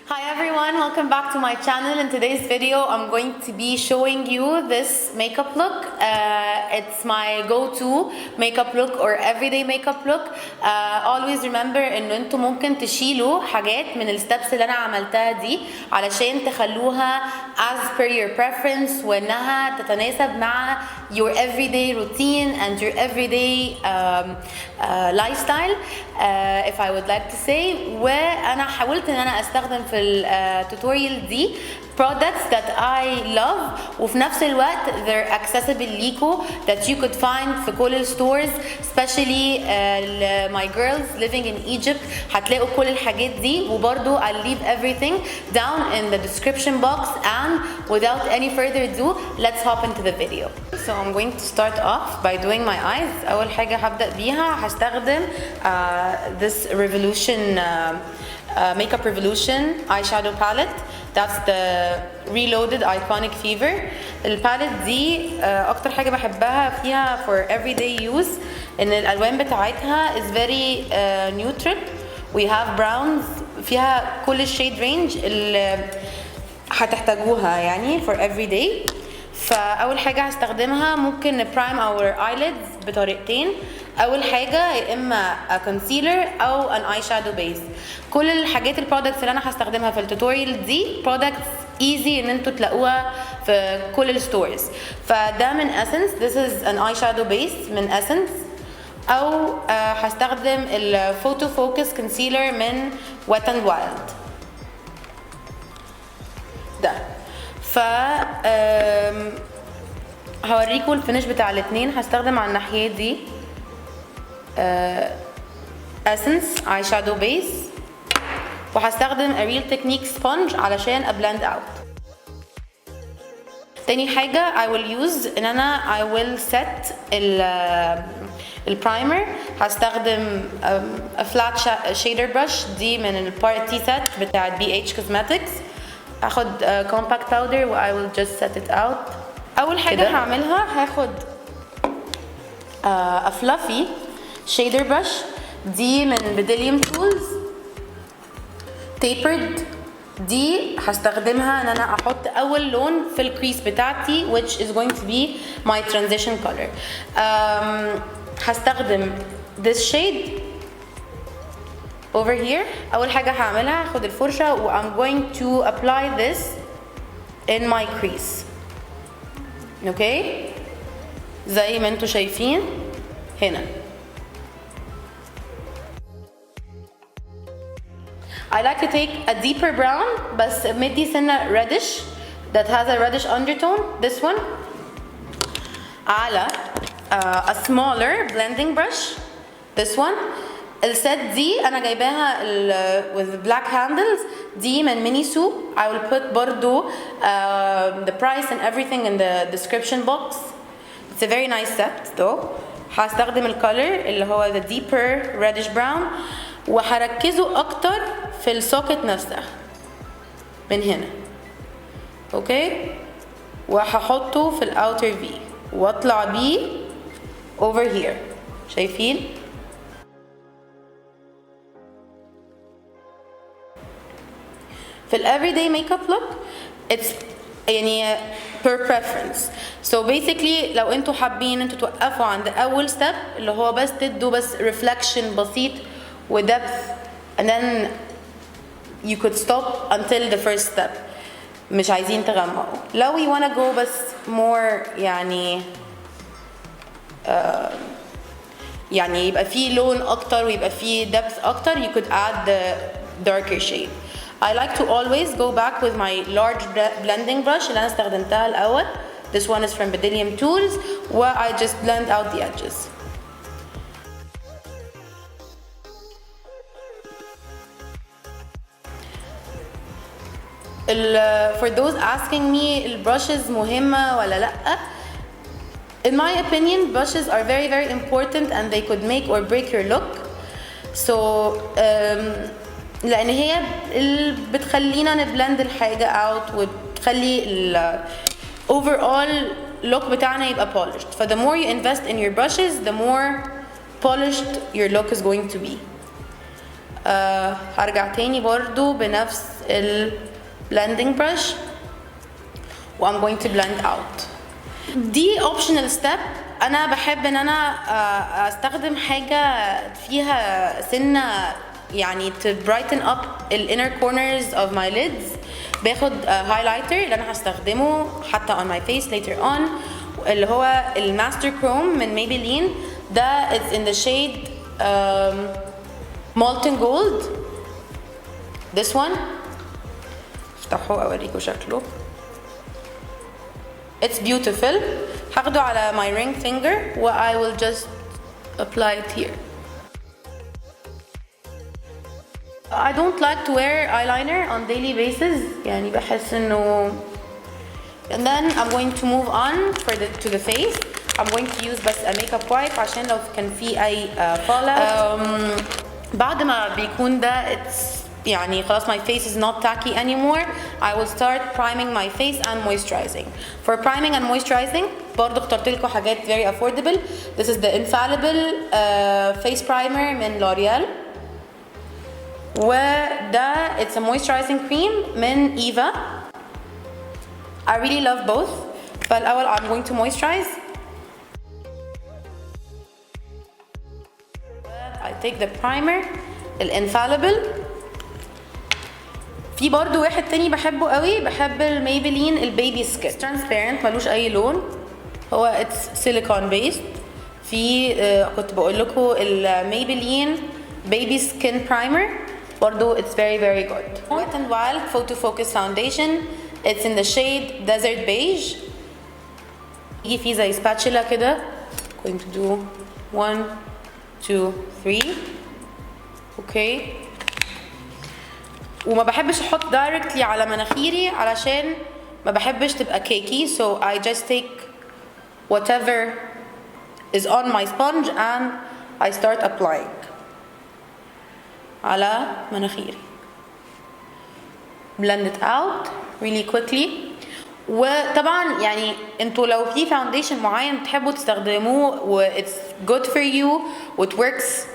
Hi everyone, welcome back to my channel. In today's video I'm going to be showing you this makeup look. It's my go-to makeup look or everyday makeup look. Always remember ان انتوا ممكن تشيلوا حاجات من الستبس اللي انا عملتها دي علشان تخلوها as per your preference وانها تتناسب مع your everyday routine and your everyday lifestyle if I would like to say. وانا حاولت ان انا استخدم في التوتوريال دي products that I love وفي نفس الوقت they're accessible ليكو that you could find في كل الستورز especially my girls living in Egypt هتلاقوا كل الحاجات دي. وبرضو I'll leave everything down in the description box, and without any further ado let's hop into the video. So I'm going to start off by doing my eyes. أول حاجة هبدأ بيها هستخدم this Revolution Makeup Revolution eyeshadow palette. That's the Reloaded Iconic Fever. الباليت دي اكتر حاجه بحبها فيها for everyday use ان الالوان بتاعتها is very neutral. We have browns فيها كل الشيد رينج اللي هتحتاجوها يعني for everyday. فاول حاجه هستخدمها ممكن نبرايم our eyelids بطريقتين. اول حاجه يا اما كونسيلر او ان اي شادو بيس. كل الحاجات البرودكتس اللي انا هستخدمها في التوتوريال دي برودكتس ايزي ان انتوا تلاقوها في كل الستورز. فده من اسنس. this is an eyeshadow base من اسنس. او هستخدم الفوتو فوكس كونسيلر من wet n wild ده. ف هوريكم الفينش بتاع الاثنين. هستخدم على الناحيه دي essence eyeshadow base وهستخدم a real technique sponge علشان blend out. تاني حاجة I will use ان انا I will set البرايمر. هستخدم a flat shader brush دي من البارتي set بتاعت BH Cosmetics. هاخد compact powder و I will just set it out. اول حاجة هعملها هاخد a fluffy shader brush دي من بديليوم تولز tapered. دي هستخدمها ان انا احط اول لون في الكريس بتاعتي which is going to be my transition color. هستخدم this shade over here. اول حاجه هعملها هاخد الفرشه و I'm going to apply this in my crease. اوكي زي ما انتوا شايفين هنا. I like to take a deeper brown بس مدي سنة reddish that has a reddish undertone. This one على a smaller blending brush. This one. الست دي أنا جايباها with black handles دي من مينيسو. I will put برضو the price and everything in the description box. It's a very nice set though. هستخدم الكولر اللي هو the deeper reddish brown وهركزه اكتر في السوكت نفسها من هنا. اوكي وهحطه في الاوتر في واطلع بيه over here. شايفين؟ في الافريداي ميك اب لوك it's يعني per preference. So basically لو انتوا حابين انتوا توقفوا عند اول step اللي هو بس تدوا بس reflection بسيط و depth and then you could stop until the first step. مش عايزين تغمقوا. لو you wanna go بس more يعني يعني يبقى فيه لون اكتر ويبقى فيه depth اكتر you could add the darker shade. I like to always go back with my large blending brush اللي انا استخدمتها الاول. This one is from Bedillium Tools و I just blend out the edges. For those asking me الbrushes مهمة ولا لأ. In my opinion brushes are very very important and they could make or break your look. So لأن هي بتخلينا نبلند الحاجة out وبتخلي overall look بتاعنا يبقى polished. ف the more you invest in your brushes the more polished your look is going to be. هرجع تاني برضو بنفس blending brush و I'm going to blend out. دي optional step. انا بحب ان انا استخدم حاجه فيها سنه يعني to brighten up the inner corners of my lids. باخد highlighter اللي انا هستخدمه حتى on my face later on اللي هو الماستر كروم من Maybelline. ده it's in the shade Molten Gold. this one افتحه اوريكم شكله. it's beautiful. هاخده على my ring finger و I will just apply it here. I don't like to wear eyeliner on daily basis يعني بحس انه and then I'm going to move on to the face. I'm going to use بس a makeup wipe عشان لو كان في اي fallout. بعد ما بيكون ده it's يعني خلاص my face is not tacky anymore. I will start priming my face and moisturizing. For priming and moisturizing برضو اخترت لكم حاجات very affordable. This is the Infallible face primer من L'Oreal. وده it's a moisturizing cream من Eva. I really love both. فالأول I'm going to moisturize. I take the primer الانفاليبل. في برضو واحد تاني بحبه قوي. بحب الميبلين البيبي سكين transparent ملوش اي لون. هو it's silicone based. في كنت بقول لكم الميبلين بيبي سكين برايمر برضو it's very very good. Wet n Wild photo focus foundation. it's in the shade Desert Beige. يجي فيه زي spatula كده. going to do 1 2 3 okay. وما بحبش احط directly على مناخيري علشان ما بحبش تبقى كيكي. so I just take whatever is on my sponge and I start applying على مناخيري. blend it out really quickly. وطبعا يعني انتوا لو في foundation معين بتحبوا تستخدموه و it's good for you و it works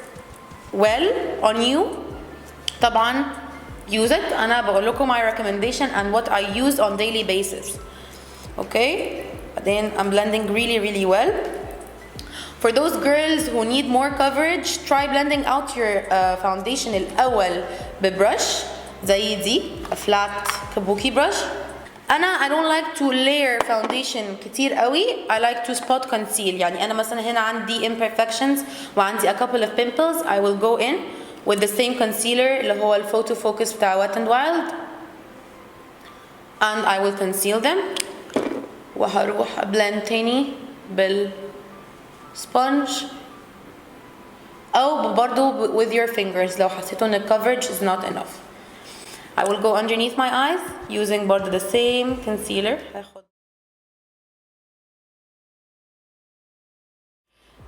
well on you طبعا use it. انا بقول لكم my recommendation and what I use on daily basis. okay. بعدين I'm blending really really well. For those girls who need more coverage try blending out your foundation الأول ببرش زي دي a flat kabuki brush. أنا I don't like to layer foundation كتير قوي. I like to spot conceal. يعني أنا مثلا هنا عندي imperfections وعندي a couple of pimples. I will go in with the same concealer اللي هو الفوتو فوكس بتاع Wet n Wild and I will conceal them. وهروح blend تاني بالسبونج أو برضو with your fingers لو حسيتوا إن coverage is not enough. I will go underneath my eyes using برضو the same concealer.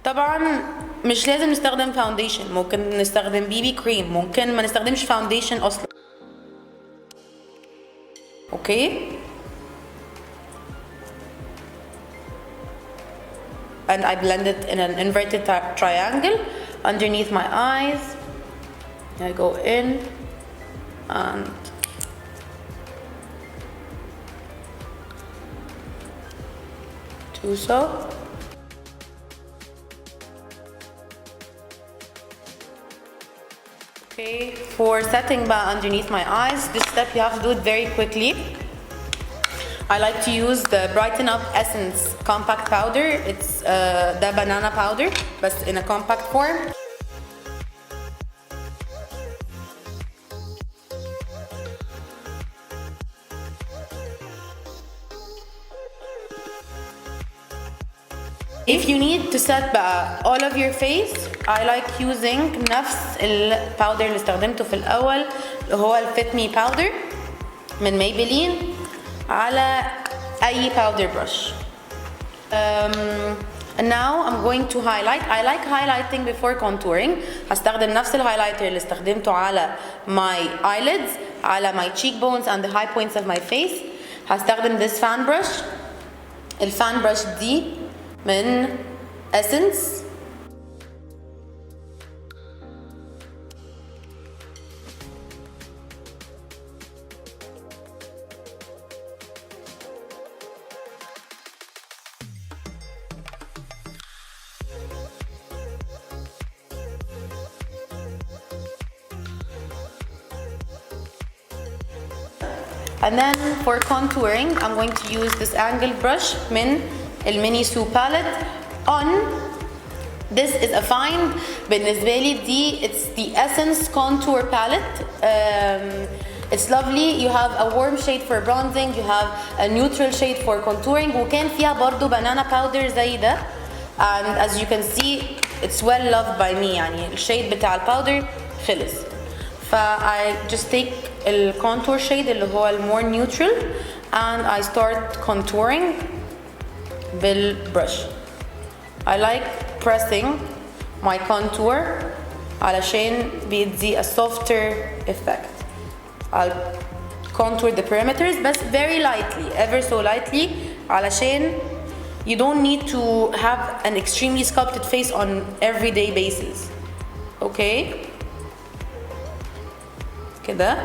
طبعا مش لازم نستخدم foundation. ممكن نستخدم BB cream. ممكن ما نستخدمش foundation أصلا. okay. and I blend it in an inverted triangle underneath my eyes. I go in and do so. Okay, for setting bar underneath my eyes, this step you have to do it very quickly. I like to use the Brighten Up Essence compact powder. It's the banana powder, but in a compact form. If you need to set all of your face, I like using نفس الباودر اللي استخدمته في الأول اللي هو FitMe powder من Maybelline على أي powder brush. Now I'm going to highlight. I like highlighting before contouring. هستخدم نفس الهايلايتر اللي استخدمته على my eyelids على my cheekbones and the high points of my face. هستخدم this fan brush. الفان brush دي من Essence. And then for contouring, I'm going to use this angled brush من الميني سو palette on. This is a fine. بالنسبة لي دي it's the Essence Contour Palette. It's lovely. You have a warm shade for bronzing. You have a neutral shade for contouring. وكان فيها برضو banana powder زي ده. And as you can see, it's well loved by me. يعني الشيد بتاع الباودر خلص. I just take the contour shade اللي هو more neutral and I start contouring بالbrush. I like pressing my contour علشان بيدي a softer effect. I'll contour the perimeters but very lightly, ever so lightly علشان you don't need to have an extremely sculpted face on everyday basis. Okay? كده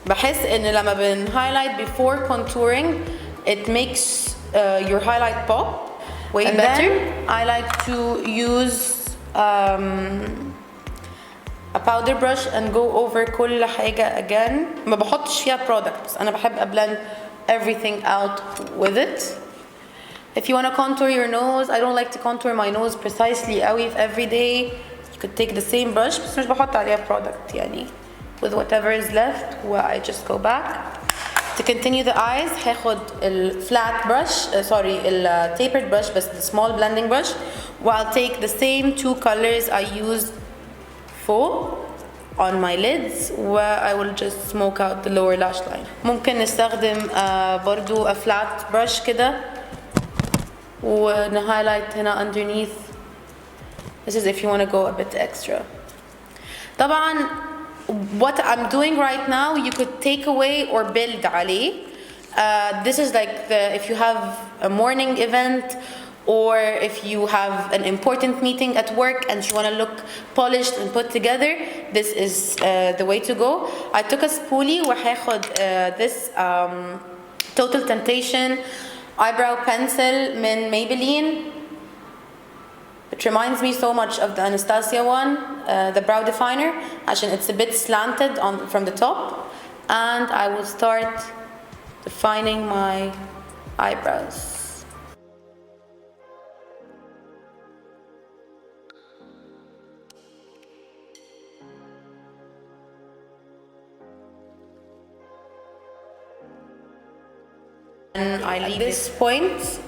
بحس ان لما highlight before contouring it makes your highlight pop way and better. Then I like to use a powder brush and go over كل حاجة again. ما بحطش فيها product. أنا بحب blend everything out with it. If you want to contour your nose, I don't like to contour my nose precisely قوي في every day. You could take the same brush بس مش بحط عليها product يعني. With whatever is left, I just go back. To continue the eyes, هاخد flat brush, tapered brush, but the small blending brush. I'll take the same two colors I used on my lids, where I will just smoke out the lower lash line. ممكن نستخدم برضو a flat brush كده ونhighlight هنا underneath. This is if you want to go a bit extra. طبعا what I'm doing right now, you could take away or build عليه. This is like if you have a morning event or if you have an important meeting at work and you want to look polished and put together, this is the way to go. I took a spoolie وهاخد this Total Temptation eyebrow pencil من Maybelline. It reminds me so much of the Anastasia one, the brow definer, عشان it's a bit slanted from the top. And I will start defining my eyebrows. And at this point,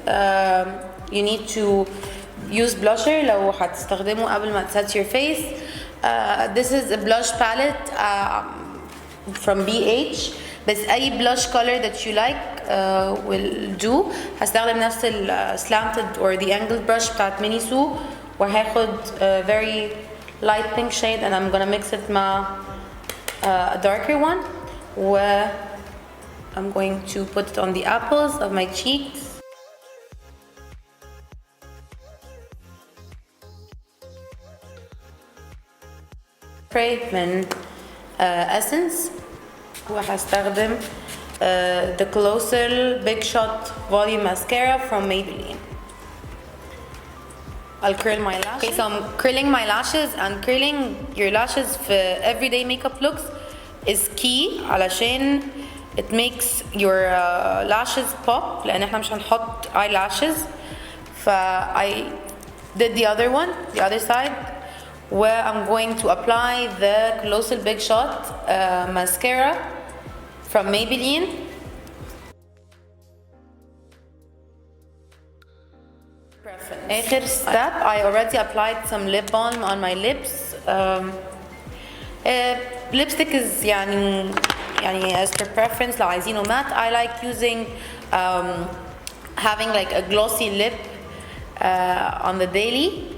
you need to use blusher لو هتستخدمه قبل ما set your face. This is a blush palette from Beige. بس أي blush color that you like will do. هستخدم نفس slanted or the angled brush بتاعت ميني سو وهاخد a very light pink shade and I'm gonna mix it مع a darker one. I'm going to put it on the apples of my cheeks. Spray من Essence وهستخدم the Colossal Big Shot Volume Mascara from Maybelline. I'll curl my lashes. Okay, so I'm curling my lashes, and curling your lashes for everyday makeup looks is key علشان it makes your lashes pop لأن احنا مش هنحط eyelashes. I did the other one, the other side, where I'm going to apply the Colossal Big Shot mascara from Maybelline. آخر step, I already applied some lip balm on my lips. Lipstick is يعني as per preference لو عايزينه matte. I like using having like a glossy lip on the daily.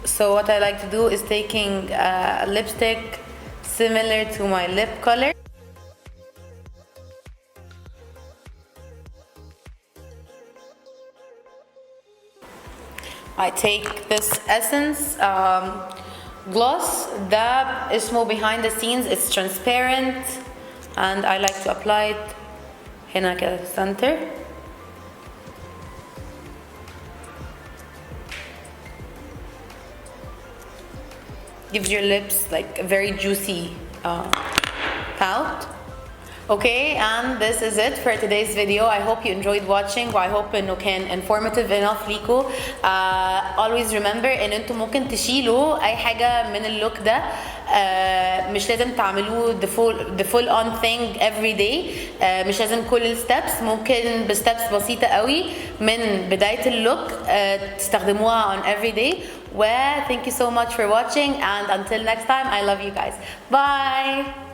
So what I like to do is taking a lipstick similar to my lip color. I take this Essence gloss ده اسمه behind the scenes. It's transparent and I like to apply it هنا كده في center. Gives your lips like a very juicy pout. Okay, and this is it for today's video. I hope you enjoyed watching و I hope انه كان informative enough ليكوا. Always remember ان انتوا ممكن تشيلوا اي حاجة من اللوك ده. مش لازم تعملوه the full on thing every day. مش لازم كل الستبس، ممكن بستبس بسيطة قوي من بداية اللوك تستخدموها on every day. Well, thank you so much for watching, and until next time, I love you guys. Bye.